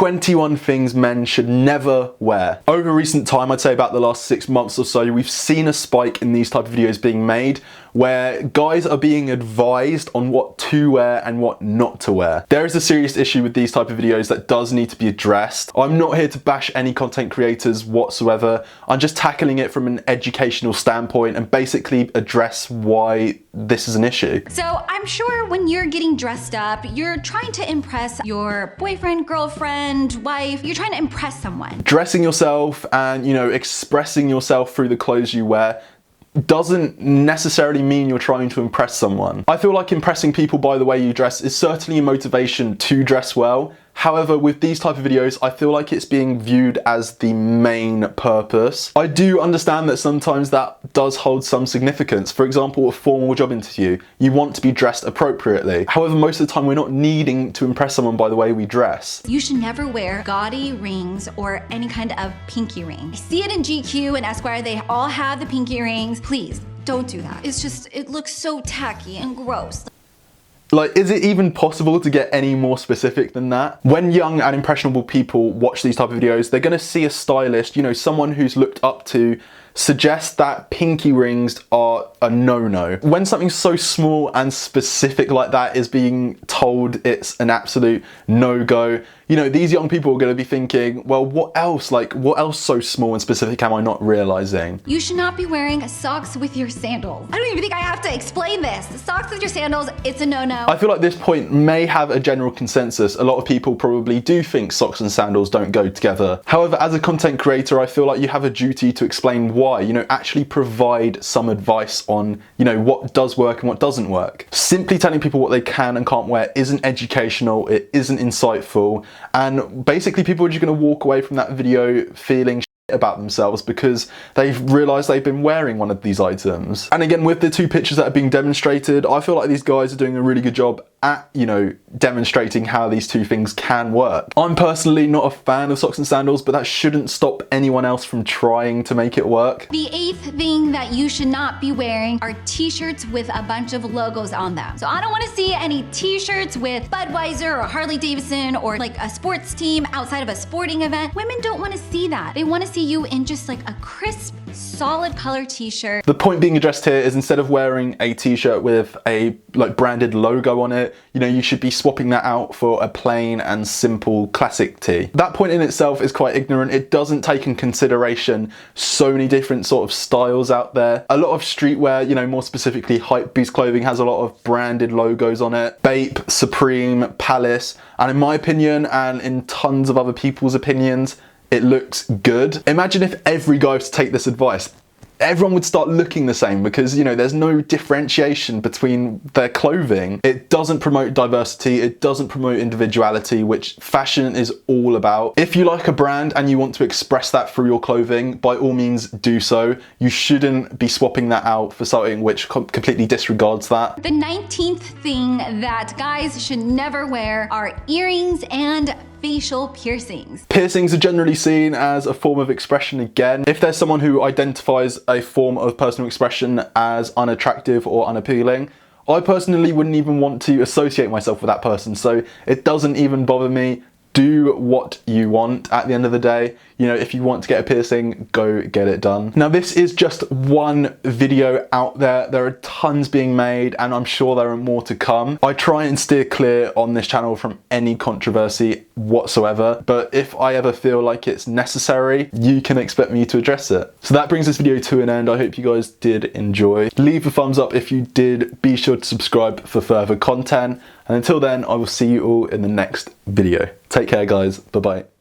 21 things men should never wear. Over recent time, I'd say about the last 6 months or so, we've seen a spike in these type of videos being made where guys are being advised on what to wear and what not to wear. There is a serious issue with these type of videos that does need to be addressed. I'm not here to bash any content creators whatsoever. I'm just tackling it from an educational standpoint and basically address why this is an issue. So I'm sure when you're getting dressed up, you're trying to impress your boyfriend, girlfriend, wife. You're trying to impress someone. Dressing yourself and, you know, expressing yourself through the clothes you wear doesn't necessarily mean you're trying to impress someone. I feel like impressing people by the way you dress is certainly a motivation to dress well. However, with these type of videos, I feel like it's being viewed as the main purpose. I do understand that sometimes that does hold some significance. For example, a formal job interview, you want to be dressed appropriately. However, most of the time we're not needing to impress someone by the way we dress. You should never wear gaudy rings or any kind of pinky ring. I see it in GQ and Esquire, they all have the pinky rings. Please, don't do that. It's just, it looks so tacky and gross. Like, is it even possible to get any more specific than that? When young and impressionable people watch these type of videos, they're gonna see a stylist, you know, someone who's looked up to, suggest that pinky rings are a no-no. When something so small and specific like that is being told it's an absolute no-go, you know, these young people are going to be thinking, well, what else? Like, what else so small and specific am I not realizing? You should not be wearing socks with your sandals. I don't even think I have to explain this. Socks with your sandals, it's a no-no. I feel like this point may have a general consensus. A lot of people probably do think socks and sandals don't go together. However, as a content creator, I feel like you have a duty to explain why, you know, actually provide some advice on, you know, what does work and what doesn't work. Simply telling people what they can and can't wear isn't educational, it isn't insightful, and basically people are just going to walk away from that video feeling shit about themselves because they've realized they've been wearing one of these items. And again, with the two pictures that are being demonstrated, I feel like these guys are doing a really good job at, you know, demonstrating how these two things can work. I'm personally not a fan of socks and sandals, but that shouldn't stop anyone else from trying to make it work. The 8th thing that you should not be wearing are t-shirts with a bunch of logos on them. So I don't want to see any t-shirts with Budweiser or Harley Davidson or like a sports team outside of a sporting event. Women don't want to see that. They want to see you in just like a crisp, solid color t-shirt. The point being addressed here is instead of wearing a t-shirt with a like branded logo on it, you know, you should be swapping that out for a plain and simple classic tee. That point in itself is quite ignorant. It doesn't take in consideration so many different sort of styles out there. A lot of streetwear, you know, more specifically hypebeast clothing, has a lot of branded logos on it. Bape, Supreme, Palace, and in my opinion, and in tons of other people's opinions, it looks good. Imagine if every guy was to take this advice. Everyone would start looking the same because, you know, there's no differentiation between their clothing. It doesn't promote diversity, it doesn't promote individuality, which fashion is all about. If you like a brand and you want to express that through your clothing, by all means do so. You shouldn't be swapping that out for something which completely disregards that. The 19th thing that guys should never wear are earrings and facial piercings. Piercings are generally seen as a form of expression again. If there's someone who identifies a form of personal expression as unattractive or unappealing, I personally wouldn't even want to associate myself with that person, so it doesn't even bother me. Do what you want at the end of the day. You know, if you want to get a piercing, go get it done. Now, this is just one video out there. There are tons being made, and I'm sure there are more to come. I try and steer clear on this channel from any controversy whatsoever, but if I ever feel like it's necessary, you can expect me to address it. So that brings this video to an end. I hope you guys did enjoy. Leave a thumbs up if you did. Be sure to subscribe for further content. And until then, I will see you all in the next video. Take care, guys. Bye-bye.